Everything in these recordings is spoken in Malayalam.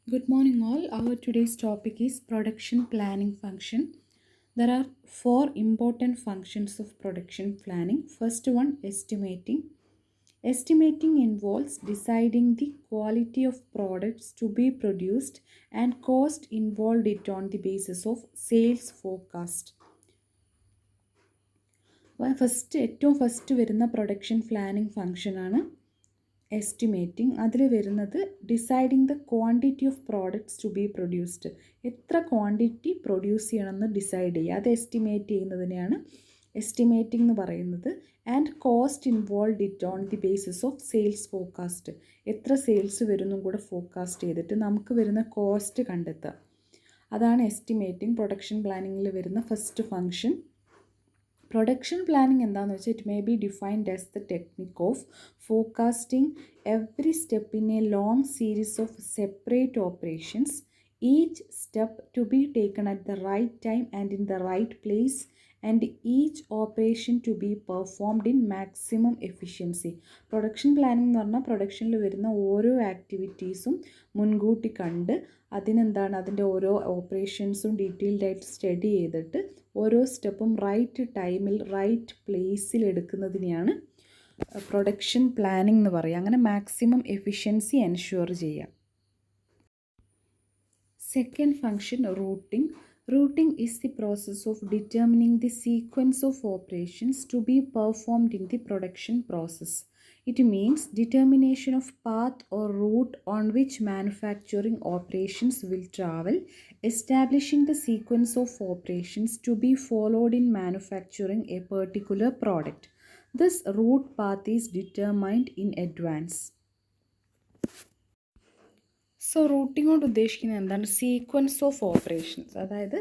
Good morning, all. Our today's topic is production planning function. There are four important functions of production planning. First one, estimating. Estimating involves deciding the quality of products to be produced and cost involved it on the basis of sales forecast. ഏറ്റവും ഫസ്റ്റ് വരുന്ന പ്രൊഡക്ഷൻ പ്ലാനിങ് ഫംഗ്ഷനാണ് എസ്റ്റിമേറ്റിംഗ്. അതിൽ വരുന്നത് deciding the quantity of products to be produced, എത്ര ക്വാണ്ടിറ്റി പ്രൊഡ്യൂസ് ചെയ്യണമെന്ന് ഡിസൈഡ് ചെയ്യുക, അത് എസ്റ്റിമേറ്റ് ചെയ്യുന്നതിനെയാണ് എസ്റ്റിമേറ്റിംഗ് എന്ന് പറയുന്നത്. And cost involve it on the basis of sales forecast, എത്ര സെയിൽസ് വരുന്നും കൂടെ ഫോർകാസ്റ്റ് ചെയ്തിട്ട് നമുക്ക് വരുന്ന കോസ്റ്റ് കണ്ടെത്തുക, അതാണ് എസ്റ്റിമേറ്റിംഗ് പ്രൊഡക്ഷൻ പ്ലാനിങ്ങിൽ വരുന്ന ഫസ്റ്റ് ഫംഗ്ഷൻ. പ്രൊഡക്ഷൻ പ്ലാനിങ് എന്താണെന്ന് വെച്ചാൽ it may be defined as the technique of forecasting every step in a long series of separate operations, each step to be taken at the right time and in the right place and each operation to be performed in maximum efficiency. Production planning എന്ന് പറഞ്ഞാൽ പ്രൊഡക്ഷനിൽ വരുന്ന ഓരോ ആക്ടിവിറ്റീസും മുൻകൂട്ടി കണ്ട് അതിൻ്റെ ഓരോ ഓപ്പറേഷൻസും ഡീറ്റെയിൽഡായിട്ട് സ്റ്റഡി ചെയ്തിട്ട് ഓരോ സ്റ്റെപ്പും റൈറ്റ് ടൈമിൽ റൈറ്റ് പ്ലേസിൽ എടുക്കുന്നതിനെയാണ് പ്രൊഡക്ഷൻ പ്ലാനിംഗ് എന്ന് പറയുക. അങ്ങനെ മാക്സിമം എഫിഷ്യൻസി എൻഷുർ ചെയ്യുക. Second function, routing. Routing is the process of determining the sequence of operations to be performed in the production process. It means determination of path or route on which manufacturing operations will travel, establishing the sequence of operations to be followed in manufacturing a particular product. This route path is determined in advance. So routing കൊണ്ട് ഉദ്ദേശിക്കുന്നത് എന്താണ്? സീക്വൻസ് ഓഫ് ഓപ്പറേഷൻസ്, അതായത്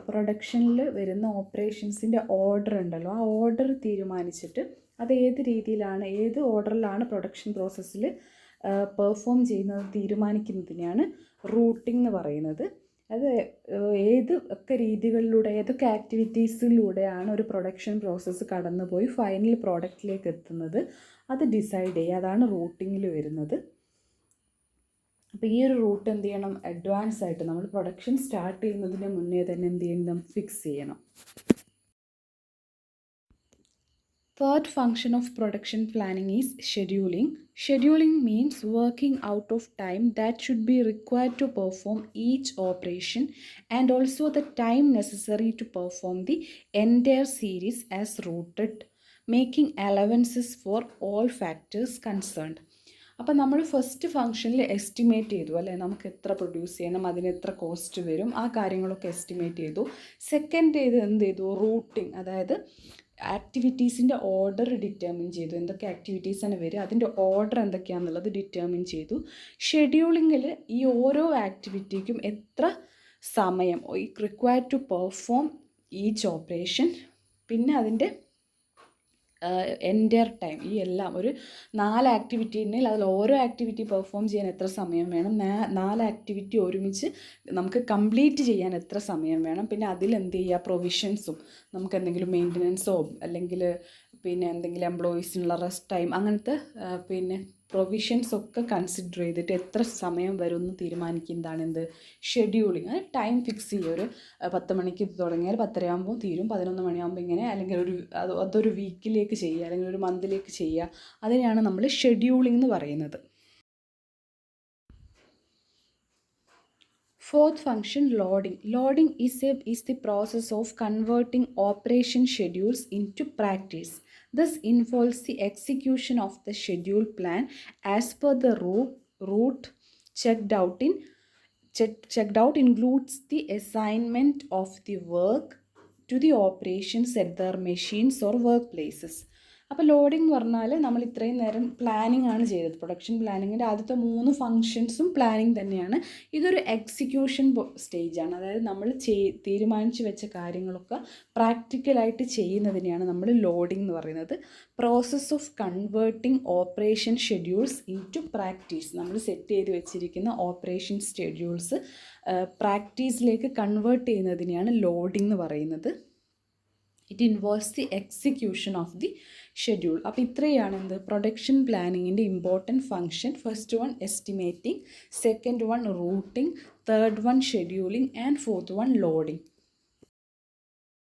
പ്രൊഡക്ഷനിൽ വരുന്ന ഓപ്പറേഷൻസിൻ്റെ ഓർഡർ ഉണ്ടല്ലോ, ആ ഓർഡർ തീരുമാനിച്ചിട്ട് അത് ഏത് രീതിയിലാണ്, ഏത് ഓർഡറിലാണ് പ്രൊഡക്ഷൻ പ്രോസസ്സിൽ പെർഫോം ചെയ്യുന്നത് തീരുമാനിക്കുന്നതിനെയാണ് റൂട്ടിംഗ് എന്ന് പറയുന്നത്. അത് ഏതൊക്കെ രീതികളിലൂടെ, ഏതൊക്കെ ആക്ടിവിറ്റീസിലൂടെയാണ് ഒരു പ്രൊഡക്ഷൻ പ്രോസസ്സ് കടന്നുപോയി ഫൈനൽ പ്രോഡക്റ്റിലേക്ക് എത്തുന്നത്, അത് ഡിസൈഡ് ചെയ്യുക, അതാണ് റൂട്ടിങ്ങിൽ വരുന്നത്. അപ്പോൾ ഈ ഒരു റൂട്ട് എന്ത് ചെയ്യണം? അഡ്വാൻസ് ആയിട്ട് നമ്മൾ പ്രൊഡക്ഷൻ സ്റ്റാർട്ട് ചെയ്യുന്നതിന് മുന്നേ തന്നെ എന്ത് ചെയ്യണം? ഫിക്സ് ചെയ്യണം. Third function of production planning is scheduling. Scheduling means working out of time that should be required to perform each operation and also the time necessary to perform the entire series as routed, making allowances for all factors concerned. അപ്പം നമ്മൾ ഫസ്റ്റ് ഫംഗ്ഷനിൽ എസ്റ്റിമേറ്റ് ചെയ്തു അല്ലേ, നമുക്ക് എത്ര പ്രൊഡ്യൂസ് ചെയ്യണം, അതിന് എത്ര കോസ്റ്റ് വരും, ആ കാര്യങ്ങളൊക്കെ എസ്റ്റിമേറ്റ് ചെയ്തു. സെക്കൻഡ് എന്ത് ചെയ്തു? റൂട്ടിങ്, അതായത് ആക്ടിവിറ്റീസിൻ്റെ ഓർഡർ ഡിറ്റർമിൻ ചെയ്തു, എന്തൊക്കെ ആക്ടിവിറ്റീസാണ് വരിക, അതിൻ്റെ ഓർഡർ എന്തൊക്കെയാണെന്നുള്ളത് ഡിറ്റർമിൻ ചെയ്തു. ഷെഡ്യൂളിങ്ങിൽ ഈ ഓരോ ആക്ടിവിറ്റിക്കും എത്ര സമയം required to perform each operation, പിന്നെ അതിൻ്റെ എൻറ്റയർ ടൈം, ഈ എല്ലാം ഒരു 4 ആക്ടിവിറ്റി ഉണ്ടെങ്കിൽ അതിൽ ഓരോ ആക്ടിവിറ്റി പെർഫോം ചെയ്യാൻ എത്ര സമയം വേണം, 4 ആക്ടിവിറ്റി ഒരുമിച്ച് നമുക്ക് കംപ്ലീറ്റ് ചെയ്യാൻ എത്ര സമയം വേണം, പിന്നെ അതിൽ എന്ത് ചെയ്യുക, പ്രൊവിഷൻസും, നമുക്ക് എന്തെങ്കിലും മെയിൻ്റനൻസോ അല്ലെങ്കിൽ പിന്നെ എന്തെങ്കിലും എംപ്ലോയീസിനുള്ള റെസ്റ്റ് ടൈം, അങ്ങനത്തെ പിന്നെ പ്രൊവിഷൻസ് ഒക്കെ കൺസിഡർ ചെയ്തിട്ട് എത്ര സമയം വരും എന്ന് തീരുമാനിക്കുന്നതാണ് എന്ത്? ഷെഡ്യൂളിങ്. അത് ടൈം ഫിക്സ് ചെയ്യുക. ഒരു 10 മണിക്ക് തുടങ്ങിയാൽ 10:30 ആകുമ്പോൾ തീരും, 11 മണിയാകുമ്പോൾ ഇങ്ങനെ, അല്ലെങ്കിൽ അതൊരു വീക്കിലേക്ക് ചെയ്യുക, അല്ലെങ്കിൽ ഒരു മന്തിലേക്ക് ചെയ്യുക, അതിനെയാണ് നമ്മൾ ഷെഡ്യൂളിംഗ് എന്ന് പറയുന്നത്. Fourth function, loading. Loading is the process of converting operation schedules into practice. This involves the execution of the schedule plan as per the route checked out includes the assignment of the work to the operations at their machines or workplaces. അപ്പോൾ ലോഡിംഗ് എന്ന് പറഞ്ഞാൽ നമ്മൾ ഇത്രയും നേരം പ്ലാനിങ് ആണ് ചെയ്തത്. പ്രൊഡക്ഷൻ പ്ലാനിങ്ങിൻ്റെ ആദ്യത്തെ 3 ഫങ്ഷൻസും പ്ലാനിങ് തന്നെയാണ്. ഇതൊരു എക്സിക്യൂഷൻ സ്റ്റേജാണ്, അതായത് നമ്മൾ തീരുമാനിച്ച് വെച്ച കാര്യങ്ങളൊക്കെ പ്രാക്ടിക്കലായിട്ട് ചെയ്യുന്നതിനെയാണ് നമ്മൾ ലോഡിംഗ് എന്ന് പറയുന്നത്. Process of converting operation schedules into practice, നമ്മൾ സെറ്റ് ചെയ്ത് വെച്ചിരിക്കുന്ന ഓപ്പറേഷൻ ഷെഡ്യൂൾസ് പ്രാക്ടീസിലേക്ക് കൺവേർട്ട് ചെയ്യുന്നതിനെയാണ് ലോഡിംഗ് എന്ന് പറയുന്നത്. It involves the execution of the schedule. അപ്പോൾ ഇത്രയാണ് എന്ത് പ്രൊഡക്ഷൻ പ്ലാനിങ്ങിൻ്റെ important function. First one estimating, second one routing, third one scheduling and fourth one loading.